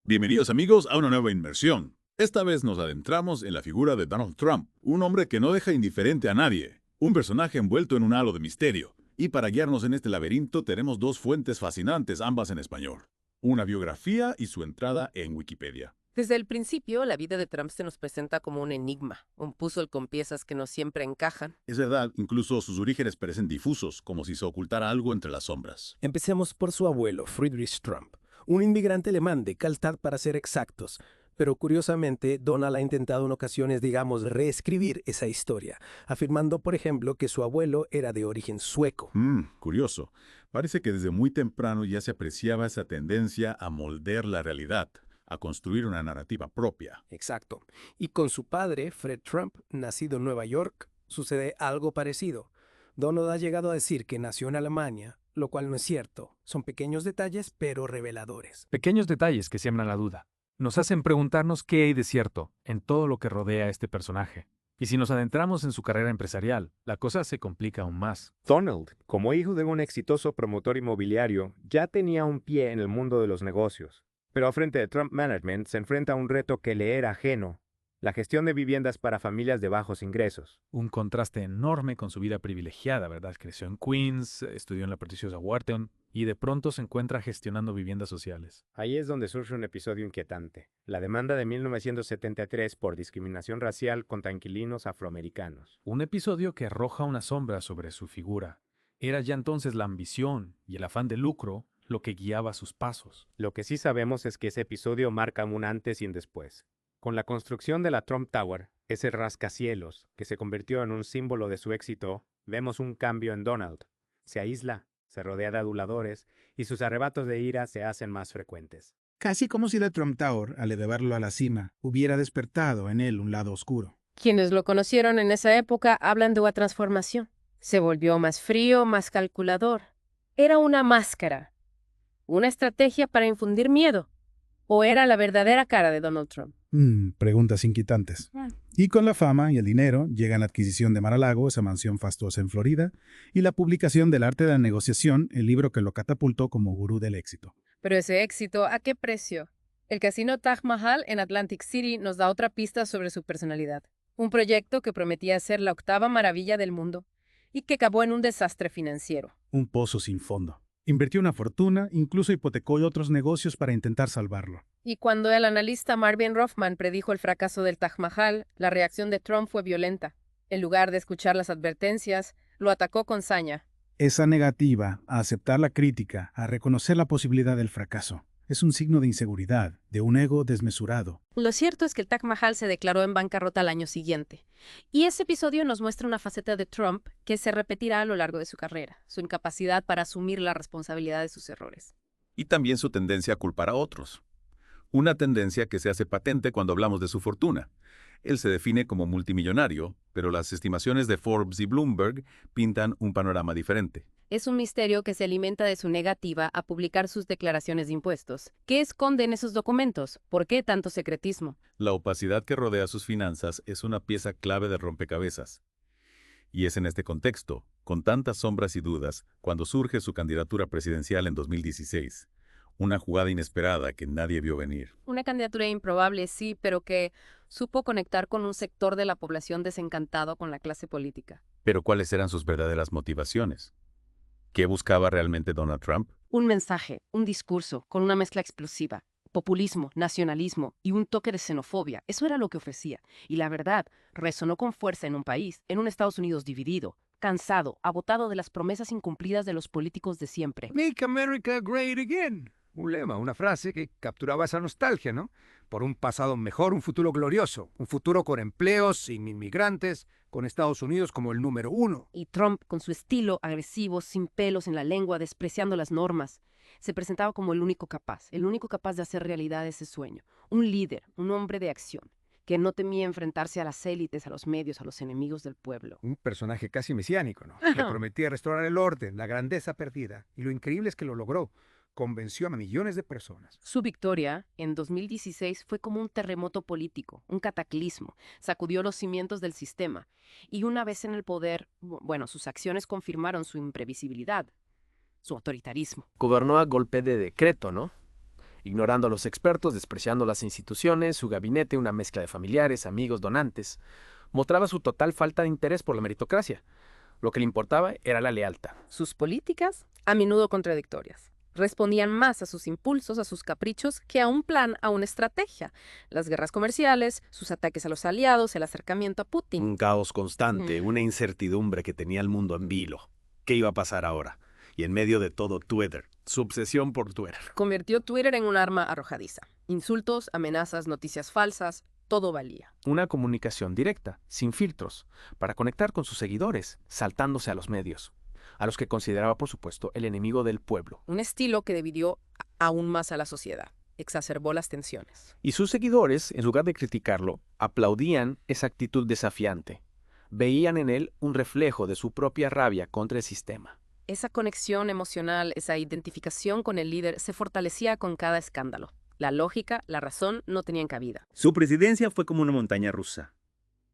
Bienvenidos amigos a una nueva inmersión. Esta vez nos adentramos en la figura de Donald Trump, un hombre que no deja indiferente a nadie, un personaje envuelto en un halo de misterio. Y para guiarnos en este laberinto tenemos dos fuentes fascinantes, ambas en español. Una biografía y su entrada en Wikipedia. Desde el principio, la vida de Trump se nos presenta como un enigma, un puzzle con piezas que no siempre encajan. Es verdad, incluso sus orígenes parecen difusos, como si se ocultara algo entre las sombras. Empecemos por su abuelo, Friedrich Trump, un inmigrante alemán de Kallstadt para ser exactos. Pero curiosamente, Donald ha intentado en ocasiones, reescribir esa historia, afirmando, por ejemplo, que su abuelo era de origen sueco. Curioso. Parece que desde muy temprano ya se apreciaba esa tendencia a moldear la realidad, a construir una narrativa propia. Exacto. Y con su padre, Fred Trump, nacido en Nueva York, sucede algo parecido. Donald ha llegado a decir que nació en Alemania, lo cual no es cierto. Son pequeños detalles, pero reveladores. Pequeños detalles que siembran la duda. Nos hacen preguntarnos qué hay de cierto en todo lo que rodea a este personaje. Y si nos adentramos en su carrera empresarial, la cosa se complica aún más. Donald, como hijo de un exitoso promotor inmobiliario, ya tenía un pie en el mundo de los negocios. Pero al frente de Trump Management se enfrenta a un reto que le era ajeno: la gestión de viviendas para familias de bajos ingresos. Un contraste enorme con su vida privilegiada, ¿verdad? Creció en Queens, estudió en la prestigiosa Wharton y de pronto se encuentra gestionando viviendas sociales. Ahí es donde surge un episodio inquietante: la demanda de 1973 por discriminación racial contra inquilinos afroamericanos. Un episodio que arroja una sombra sobre su figura. Era ya entonces la ambición y el afán de lucro lo que guiaba sus pasos. Lo que sí sabemos es que ese episodio marca un antes y un después. Con la construcción de la Trump Tower, ese rascacielos que se convirtió en un símbolo de su éxito, vemos un cambio en Donald. Se aísla, se rodea de aduladores y sus arrebatos de ira se hacen más frecuentes. Casi como si la Trump Tower, al elevarlo a la cima, hubiera despertado en él un lado oscuro. Quienes lo conocieron en esa época hablan de una transformación. Se volvió más frío, más calculador. Era una máscara, una estrategia para infundir miedo. ¿O era la verdadera cara de Donald Trump? Preguntas inquietantes. Y con la fama y el dinero llegan la adquisición de Mar-a-Lago, esa mansión fastuosa en Florida, y la publicación del Arte de la Negociación, el libro que lo catapultó como gurú del éxito. Pero ese éxito, ¿a qué precio? El casino Taj Mahal en Atlantic City nos da otra pista sobre su personalidad. Un proyecto que prometía ser la octava maravilla del mundo y que acabó en un desastre financiero. Un pozo sin fondo. Invirtió una fortuna, incluso hipotecó otros negocios para intentar salvarlo. Y cuando el analista Marvin Rothman predijo el fracaso del Taj Mahal, la reacción de Trump fue violenta. En lugar de escuchar las advertencias, lo atacó con saña. Esa negativa a aceptar la crítica, a reconocer la posibilidad del fracaso, es un signo de inseguridad, de un ego desmesurado. Lo cierto es que el Taj Mahal se declaró en bancarrota al año siguiente. Y ese episodio nos muestra una faceta de Trump que se repetirá a lo largo de su carrera, su incapacidad para asumir la responsabilidad de sus errores. Y también su tendencia a culpar a otros. Una tendencia que se hace patente cuando hablamos de su fortuna. Él se define como multimillonario, pero las estimaciones de Forbes y Bloomberg pintan un panorama diferente. Es un misterio que se alimenta de su negativa a publicar sus declaraciones de impuestos. ¿Qué esconden esos documentos? ¿Por qué tanto secretismo? La opacidad que rodea sus finanzas es una pieza clave del rompecabezas. Y es en este contexto, con tantas sombras y dudas, cuando surge su candidatura presidencial en 2016. Una jugada inesperada que nadie vio venir. Una candidatura improbable, sí, pero que supo conectar con un sector de la población desencantado con la clase política. Pero ¿cuáles eran sus verdaderas motivaciones? ¿Qué buscaba realmente Donald Trump? Un mensaje, un discurso, con una mezcla explosiva. Populismo, nacionalismo y un toque de xenofobia. Eso era lo que ofrecía. Y la verdad, resonó con fuerza en un país, en un Estados Unidos dividido, cansado, agotado de las promesas incumplidas de los políticos de siempre. Make America Great Again. Un lema, una frase que capturaba esa nostalgia, ¿no? Por un pasado mejor, un futuro glorioso, un futuro con empleos, sin inmigrantes, con Estados Unidos como el número 1. Y Trump, con su estilo agresivo, sin pelos en la lengua, despreciando las normas, se presentaba como el único capaz de hacer realidad ese sueño. Un líder, un hombre de acción, que no temía enfrentarse a las élites, a los medios, a los enemigos del pueblo. Un personaje casi mesiánico, ¿no? Que prometía restaurar el orden, la grandeza perdida. Y lo increíble es que lo logró. Convenció a millones de personas. Su victoria en 2016 fue como un terremoto político, un cataclismo. Sacudió los cimientos del sistema. Y una vez en el poder, bueno, sus acciones confirmaron su imprevisibilidad, su autoritarismo. Gobernó a golpe de decreto, ¿no? ignorando a los expertos, despreciando las instituciones, su gabinete, una mezcla de familiares, amigos, donantes. Mostraba su total falta de interés por la meritocracia. Lo que le importaba era la lealtad. Sus políticas, a menudo contradictorias, respondían más a sus impulsos, a sus caprichos, que a un plan, a una estrategia. Las guerras comerciales, sus ataques a los aliados, el acercamiento a Putin. Un caos constante, una incertidumbre que tenía el mundo en vilo. ¿Qué iba a pasar ahora? Y en medio de todo, Twitter. Su obsesión por Twitter. Convirtió Twitter en un arma arrojadiza. Insultos, amenazas, noticias falsas, todo valía. Una comunicación directa, sin filtros, para conectar con sus seguidores, saltándose a los medios, a los que consideraba, por supuesto, el enemigo del pueblo. Un estilo que dividió aún más a la sociedad, exacerbó las tensiones. Y sus seguidores, en lugar de criticarlo, aplaudían esa actitud desafiante. Veían en él un reflejo de su propia rabia contra el sistema. Esa conexión emocional, esa identificación con el líder se fortalecía con cada escándalo. La lógica, la razón no tenían cabida. Su presidencia fue como una montaña rusa,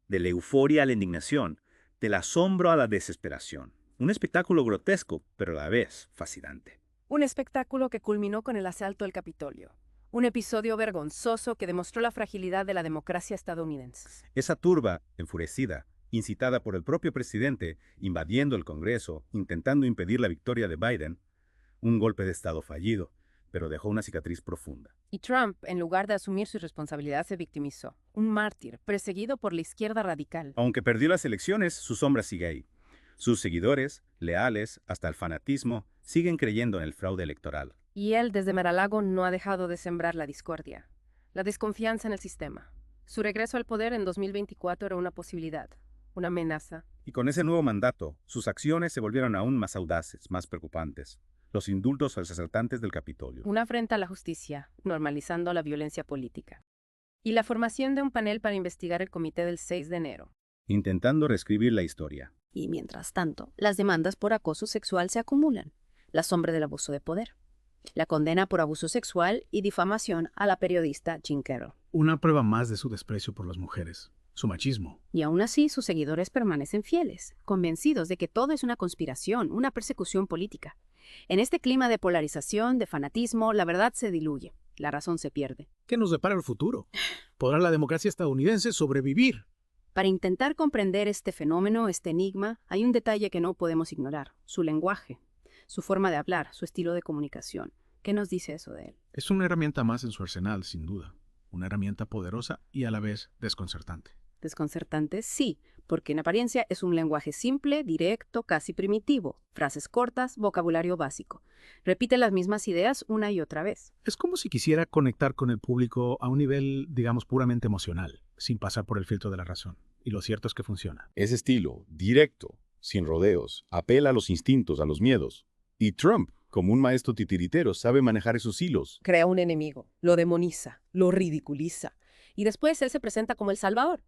de la euforia a la indignación, del asombro a la desesperación. Un espectáculo grotesco, pero a la vez fascinante. Un espectáculo que culminó con el asalto al Capitolio. Un episodio vergonzoso que demostró la fragilidad de la democracia estadounidense. Esa turba, enfurecida, incitada por el propio presidente, invadiendo el Congreso, intentando impedir la victoria de Biden, un golpe de Estado fallido, pero dejó una cicatriz profunda. Y Trump, en lugar de asumir su responsabilidad, se victimizó. Un mártir, perseguido por la izquierda radical. Aunque perdió las elecciones, su sombra sigue ahí. Sus seguidores, leales hasta el fanatismo, siguen creyendo en el fraude electoral. Y él, desde Mar-a-Lago, no ha dejado de sembrar la discordia, la desconfianza en el sistema. Su regreso al poder en 2024 era una posibilidad, una amenaza. Y con ese nuevo mandato, sus acciones se volvieron aún más audaces, más preocupantes. Los indultos a los asaltantes del Capitolio. Una afrenta a la justicia, normalizando la violencia política. Y la formación de un panel para investigar el comité del 6 de enero. Intentando reescribir la historia. Y mientras tanto, las demandas por acoso sexual se acumulan. La sombra del abuso de poder. La condena por abuso sexual y difamación a la periodista Jean Carroll. Una prueba más de su desprecio por las mujeres, su machismo. Y aún así, sus seguidores permanecen fieles, convencidos de que todo es una conspiración, una persecución política. En este clima de polarización, de fanatismo, la verdad se diluye, la razón se pierde. ¿Qué nos depara el futuro? ¿Podrá la democracia estadounidense sobrevivir? Para intentar comprender este fenómeno, este enigma, hay un detalle que no podemos ignorar: su lenguaje, su forma de hablar, su estilo de comunicación. ¿Qué nos dice eso de él? Es una herramienta más en su arsenal, sin duda. Una herramienta poderosa y a la vez desconcertante. Desconcertante, sí, porque en apariencia es un lenguaje simple, directo, casi primitivo. Frases cortas, vocabulario básico. Repite las mismas ideas una y otra vez. Es como si quisiera conectar con el público a un nivel, digamos, puramente emocional, sin pasar por el filtro de la razón. Y lo cierto es que funciona. Ese estilo, directo, sin rodeos, apela a los instintos, a los miedos. Y Trump, como un maestro titiritero, sabe manejar esos hilos. Crea un enemigo, lo demoniza, lo ridiculiza. Y después él se presenta como el salvador,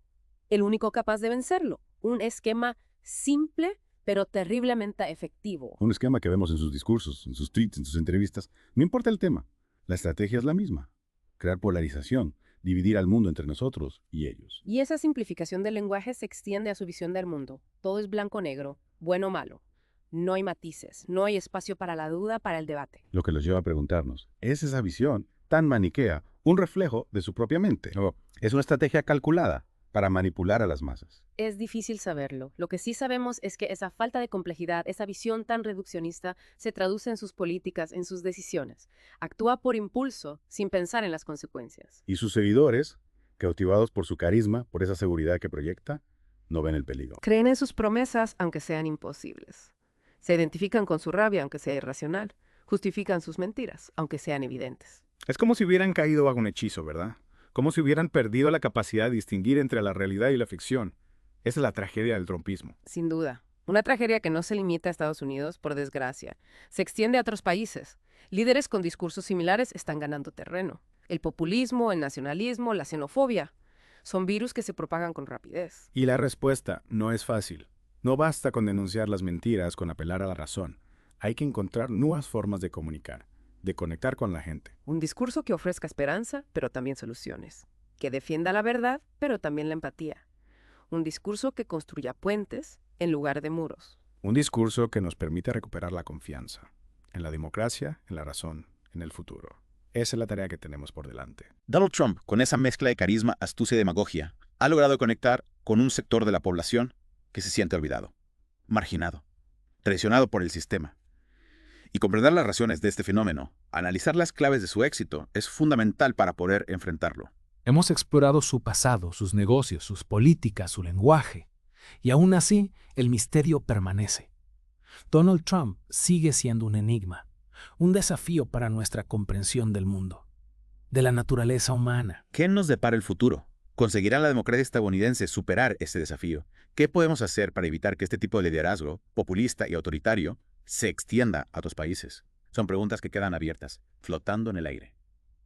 el único capaz de vencerlo. Un esquema simple, pero terriblemente efectivo. Un esquema que vemos en sus discursos, en sus tweets, en sus entrevistas. No importa el tema, la estrategia es la misma. Crear polarización, dividir al mundo entre nosotros y ellos. Y esa simplificación del lenguaje se extiende a su visión del mundo. Todo es blanco-negro, bueno o malo. No hay matices, no hay espacio para la duda, para el debate. Lo que los lleva a preguntarnos, ¿es esa visión tan maniquea un reflejo de su propia mente? ¿O es una estrategia calculada para manipular a las masas? Es difícil saberlo. Lo que sí sabemos es que esa falta de complejidad, esa visión tan reduccionista, se traduce en sus políticas, en sus decisiones. Actúa por impulso, sin pensar en las consecuencias. Y sus seguidores, cautivados por su carisma, por esa seguridad que proyecta, no ven el peligro. Creen en sus promesas, aunque sean imposibles. Se identifican con su rabia, aunque sea irracional. Justifican sus mentiras, aunque sean evidentes. Es como si hubieran caído bajo un hechizo, ¿verdad? Como si hubieran perdido la capacidad de distinguir entre la realidad y la ficción. Esa es la tragedia del trumpismo. Sin duda. Una tragedia que no se limita a Estados Unidos, por desgracia. Se extiende a otros países. Líderes con discursos similares están ganando terreno. El populismo, el nacionalismo, la xenofobia. Son virus que se propagan con rapidez. Y la respuesta no es fácil. No basta con denunciar las mentiras, con apelar a la razón. Hay que encontrar nuevas formas de comunicar, de conectar con la gente. Un discurso que ofrezca esperanza, pero también soluciones. Que defienda la verdad, pero también la empatía. Un discurso que construya puentes en lugar de muros. Un discurso que nos permita recuperar la confianza en la democracia, en la razón, en el futuro. Esa es la tarea que tenemos por delante. Donald Trump, con esa mezcla de carisma, astucia y demagogia, ha logrado conectar con un sector de la población que se siente olvidado, marginado, traicionado por el sistema. Y comprender las razones de este fenómeno, analizar las claves de su éxito, es fundamental para poder enfrentarlo. Hemos explorado su pasado, sus negocios, sus políticas, su lenguaje. Y aún así, el misterio permanece. Donald Trump sigue siendo un enigma, un desafío para nuestra comprensión del mundo, de la naturaleza humana. ¿Qué nos depara el futuro? ¿Conseguirá la democracia estadounidense superar este desafío? ¿Qué podemos hacer para evitar que este tipo de liderazgo, populista y autoritario, se extienda a otros países? Son preguntas que quedan abiertas, flotando en el aire.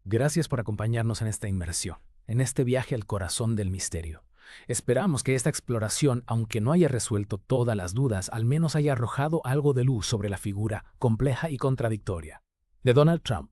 Gracias por acompañarnos en esta inmersión, en este viaje al corazón del misterio. Esperamos que esta exploración, aunque no haya resuelto todas las dudas, al menos haya arrojado algo de luz sobre la figura compleja y contradictoria de Donald Trump.